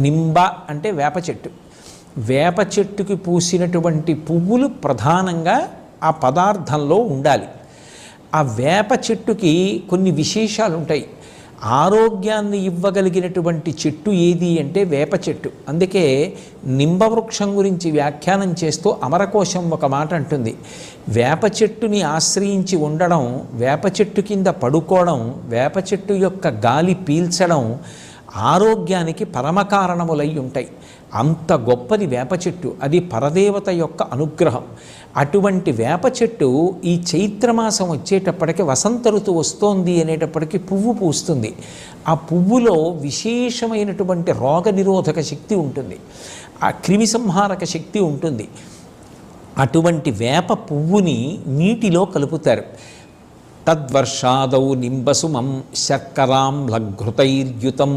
నింబ అంటే వేప చెట్టు. వేప చెట్టుకి పూసినటువంటి పువ్వులు ప్రధానంగా ఆ పదార్థంలో ఉండాలి. ఆ వేప చెట్టుకి కొన్ని విశేషాలు ఉంటాయి. ఆరోగ్యాన్ని ఇవ్వగలిగినటువంటి చెట్టు ఏది అంటే వేప చెట్టు. అందుకే నింబవృక్షం గురించి వ్యాఖ్యానం చేస్తూ అమరకోశం ఒక మాట అంటుంది, వేప చెట్టుని ఆశ్రయించి ఉండడం, వేప చెట్టు కింద పడుకోవడం, వేప చెట్టు యొక్క గాలి పీల్చడం ఆరోగ్యానికి పరమకారణములై ఉంటాయి. అంత గొప్పది వేప చెట్టు. అది పరదేవత యొక్క అనుగ్రహం. అటువంటి వేప చెట్టు ఈ చైత్రమాసం వచ్చేటప్పటికి వసంత ఋతువు వస్తోంది అనేటప్పటికీ పువ్వు పూస్తుంది. ఆ పువ్వులో విశేషమైనటువంటి రోగ నిరోధక శక్తి ఉంటుంది, ఆ క్రిమి సంహారక శక్తి ఉంటుంది. అటువంటి వేప పువ్వుని నీటిలో కలుపుతారు. తద్వర్షాదౌ నింబసుమం శర్కరాం లఘృతైర్యుతం